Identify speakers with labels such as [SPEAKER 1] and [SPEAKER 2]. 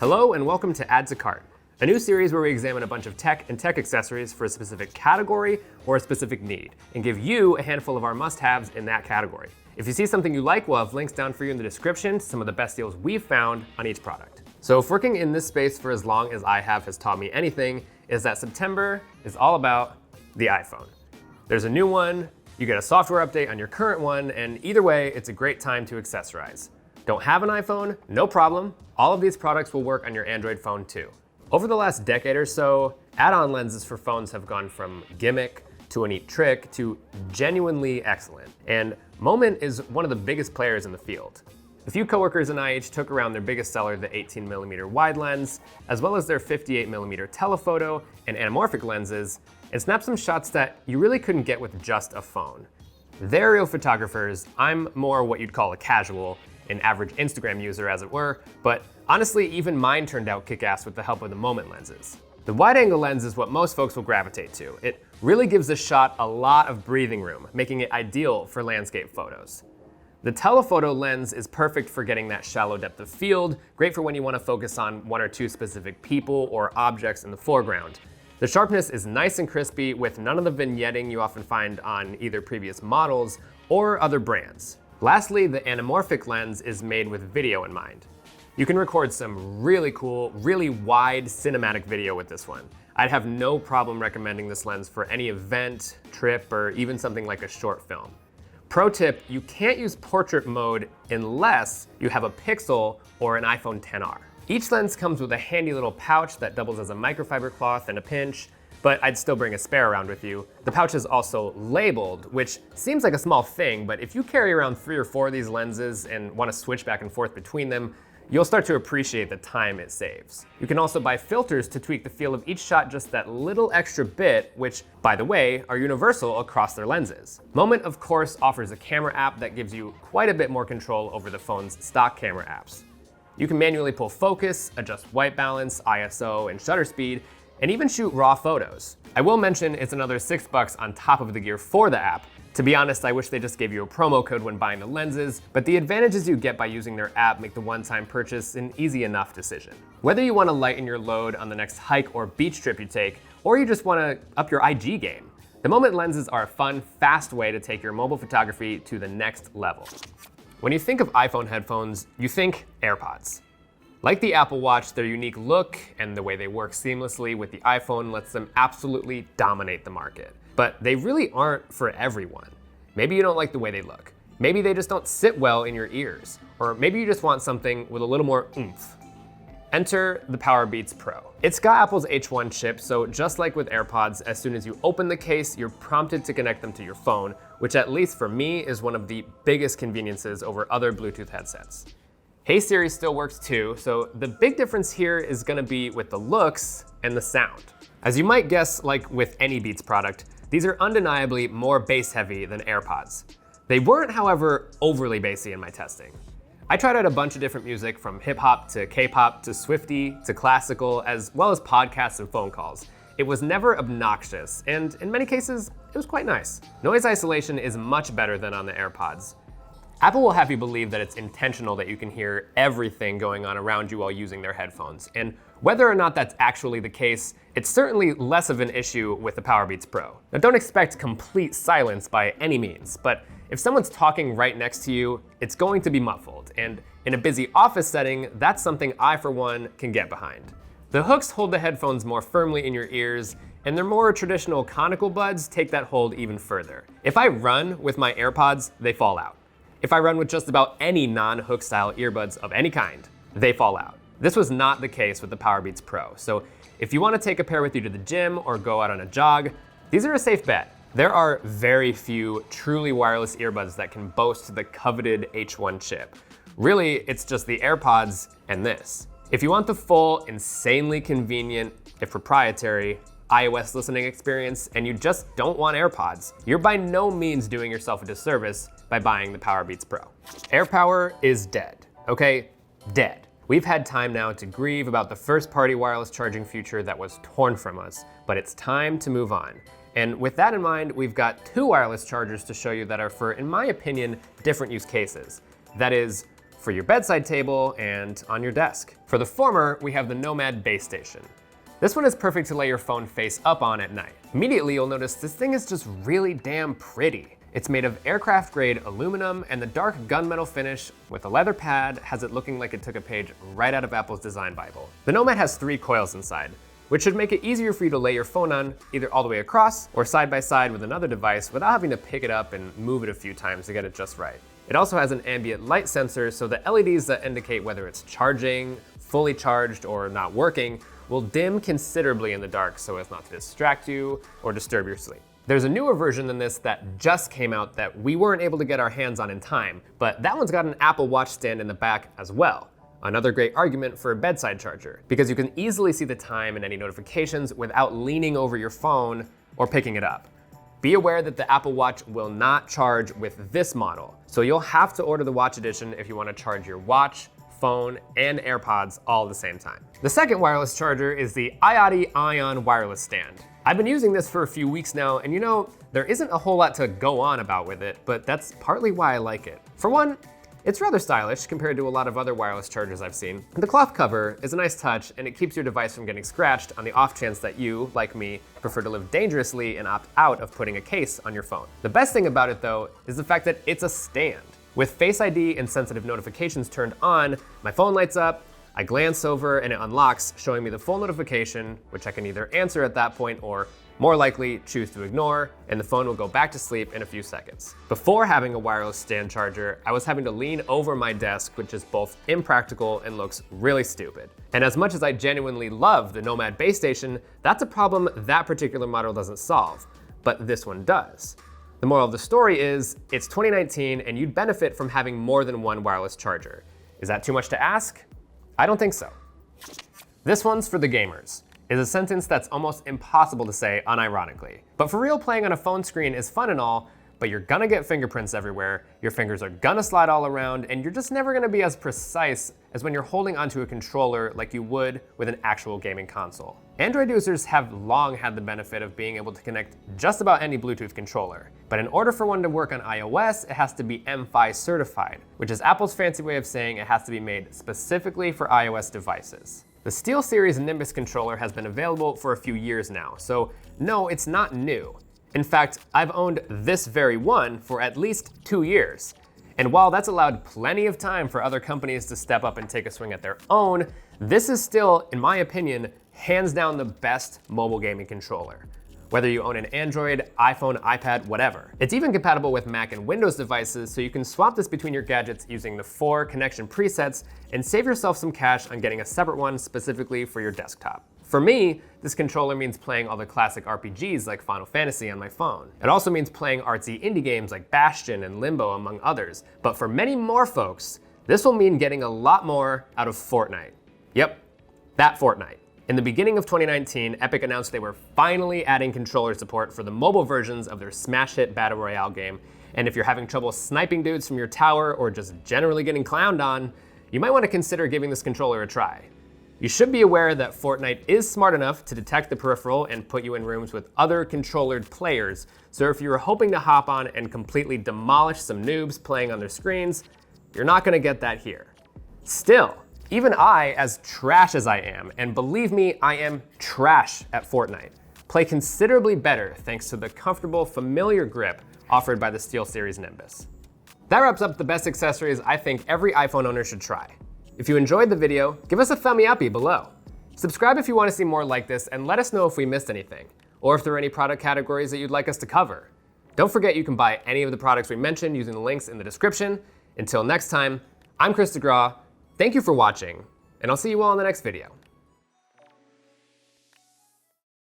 [SPEAKER 1] Hello and welcome to Add to Cart, a new series where we examine a bunch of tech and tech accessories for a specific category or a specific need, and give you a handful of our must-haves in that category. If you see something you like, we'll have links down for you in the description to some of the best deals we've found on each product. So if working in this space for as long as I have has taught me anything, is that September is all about the iPhone. There's a new one, you get a software update on your current one, and either way, it's a great time to accessorize. Don't have an iPhone? No problem. All of these products will work on your Android phone too. Over the last decade or so, add-on lenses for phones have gone from gimmick to a neat trick to genuinely excellent. And Moment is one of the biggest players in the field. A few coworkers and I each took around their biggest seller, the 18mm wide lens, as well as their 58mm telephoto and anamorphic lenses, and snapped some shots that you really couldn't get with just a phone. They're real photographers. I'm more what you'd call a casual, an average Instagram user as it were, but honestly, even mine turned out kick-ass with the help of the Moment lenses. The wide-angle lens is what most folks will gravitate to. It really gives the shot a lot of breathing room, making it ideal for landscape photos. The telephoto lens is perfect for getting that shallow depth of field, great for when you want to focus on one or two specific people or objects in the foreground. The sharpness is nice and crispy with none of the vignetting you often find on either previous models or other brands. Lastly, the anamorphic lens is made with video in mind. You can record some really cool, really wide cinematic video with this one. I'd have no problem recommending this lens for any event, trip, or even something like a short film. Pro tip, you can't use portrait mode unless you have a Pixel or an iPhone XR. Each lens comes with a handy little pouch that doubles as a microfiber cloth in a pinch, but I'd still bring a spare around with you. The pouch is also labeled, which seems like a small thing, but if you carry around 3 or 4 of these lenses and want to switch back and forth between them, you'll start to appreciate the time it saves. You can also buy filters to tweak the feel of each shot just that little extra bit, which, by the way, are universal across their lenses. Moment, of course, offers a camera app that gives you quite a bit more control over the phone's stock camera apps. You can manually pull focus, adjust white balance, ISO, and shutter speed, and even shoot raw photos. I will mention it's another $6 on top of the gear for the app. To be honest, I wish they just gave you a promo code when buying the lenses, but the advantages you get by using their app make the one-time purchase an easy enough decision. Whether you want to lighten your load on the next hike or beach trip you take, or you just want to up your IG game, the Moment lenses are a fun, fast way to take your mobile photography to the next level. When you think of iPhone headphones, you think AirPods. Like the Apple Watch, their unique look and the way they work seamlessly with the iPhone lets them absolutely dominate the market. But they really aren't for everyone. Maybe you don't like the way they look. Maybe they just don't sit well in your ears. Or maybe you just want something with a little more oomph. Enter the Powerbeats Pro. It's got Apple's H1 chip, so just like with AirPods, as soon as you open the case, you're prompted to connect them to your phone, which at least for me is one of the biggest conveniences over other Bluetooth headsets. Hey Siri still works too, so the big difference here is gonna be with the looks and the sound. As you might guess, like with any Beats product, these are undeniably more bass heavy than AirPods. They weren't, however, overly bassy in my testing. I tried out a bunch of different music from hip hop to K-pop to Swiftie to classical, as well as podcasts and phone calls. It was never obnoxious, and in many cases, it was quite nice. Noise isolation is much better than on the AirPods. Apple will have you believe that it's intentional that you can hear everything going on around you while using their headphones. And whether or not that's actually the case, it's certainly less of an issue with the Powerbeats Pro. Now don't expect complete silence by any means, but if someone's talking right next to you, it's going to be muffled. And in a busy office setting, that's something I, for one, can get behind. The hooks hold the headphones more firmly in your ears, and their more traditional conical buds take that hold even further. If I run with my AirPods, they fall out. If I run with just about any non-hook style earbuds of any kind, they fall out. This was not the case with the Powerbeats Pro, so if you want to take a pair with you to the gym or go out on a jog, these are a safe bet. There are very few truly wireless earbuds that can boast the coveted H1 chip. Really, it's just the AirPods and this. If you want the full, insanely convenient, if proprietary, iOS listening experience, and you just don't want AirPods, you're by no means doing yourself a disservice by buying the Powerbeats Pro. AirPower is dead, okay? Dead. We've had time now to grieve about the first-party wireless charging future that was torn from us, but it's time to move on. And with that in mind, we've got 2 wireless chargers to show you that are for, in my opinion, different use cases. That is, for your bedside table and on your desk. For the former, we have the Nomad base station. This one is perfect to lay your phone face up on at night. Immediately, you'll notice this thing is just really damn pretty. It's made of aircraft-grade aluminum, and the dark gunmetal finish with a leather pad has it looking like it took a page right out of Apple's design Bible. The Nomad has 3 coils inside, which should make it easier for you to lay your phone on either all the way across or side by side with another device without having to pick it up and move it a few times to get it just right. It also has an ambient light sensor, so the LEDs that indicate whether it's charging, fully charged, or not working will dim considerably in the dark so as not to distract you or disturb your sleep. There's a newer version than this that just came out that we weren't able to get our hands on in time, but that one's got an Apple Watch stand in the back as well. Another great argument for a bedside charger, because you can easily see the time and any notifications without leaning over your phone or picking it up. Be aware that the Apple Watch will not charge with this model, so you'll have to order the Watch Edition if you want to charge your watch, phone, and AirPods all at the same time. The second wireless charger is the iOttie Ion wireless stand. I've been using this for a few weeks now, and you know, there isn't a whole lot to go on about with it, but that's partly why I like it. For one, it's rather stylish compared to a lot of other wireless chargers I've seen. The cloth cover is a nice touch, and it keeps your device from getting scratched on the off chance that you, like me, prefer to live dangerously and opt out of putting a case on your phone. The best thing about it though is the fact that it's a stand. With Face ID and sensitive notifications turned on, my phone lights up, I glance over and it unlocks, showing me the full notification, which I can either answer at that point or, more likely, choose to ignore, and the phone will go back to sleep in a few seconds. Before having a wireless stand charger, I was having to lean over my desk, which is both impractical and looks really stupid. And as much as I genuinely love the Nomad base station, that's a problem that particular model doesn't solve, but this one does. The moral of the story is, it's 2019 and you'd benefit from having more than one wireless charger. Is that too much to ask? I don't think so. This one's for the gamers, is a sentence that's almost impossible to say unironically. But for real, playing on a phone screen is fun and all, but you're gonna get fingerprints everywhere, your fingers are gonna slide all around, and you're just never gonna be as precise as when you're holding onto a controller like you would with an actual gaming console. Android users have long had the benefit of being able to connect just about any Bluetooth controller. But in order for one to work on iOS, it has to be MFi certified, which is Apple's fancy way of saying it has to be made specifically for iOS devices. The SteelSeries Nimbus controller has been available for a few years now, so no, it's not new. In fact, I've owned this very one for at least 2 years. And while that's allowed plenty of time for other companies to step up and take a swing at their own, this is still, in my opinion, hands down the best mobile gaming controller. Whether you own an Android, iPhone, iPad, whatever. It's even compatible with Mac and Windows devices, so you can swap this between your gadgets using the 4 connection presets and save yourself some cash on getting a separate one specifically for your desktop. For me, this controller means playing all the classic RPGs like Final Fantasy on my phone. It also means playing artsy indie games like Bastion and Limbo, among others. But for many more folks, this will mean getting a lot more out of Fortnite. Yep, that Fortnite. In the beginning of 2019, Epic announced they were finally adding controller support for the mobile versions of their smash hit Battle Royale game. And if you're having trouble sniping dudes from your tower or just generally getting clowned on, you might want to consider giving this controller a try. You should be aware that Fortnite is smart enough to detect the peripheral and put you in rooms with other controllered players, so if you were hoping to hop on and completely demolish some noobs playing on their screens, you're not going to get that here. Still, even I, as trash as I am, and believe me, I am trash at Fortnite, play considerably better thanks to the comfortable, familiar grip offered by the SteelSeries Nimbus. That wraps up the best accessories I think every iPhone owner should try. If you enjoyed the video, give us a thumbie uppy below. Subscribe if you want to see more like this, and let us know if we missed anything, or if there are any product categories that you'd like us to cover. Don't forget you can buy any of the products we mentioned using the links in the description. Until next time, I'm Chris DeGraw. Thank you for watching, and I'll see you all in the next video.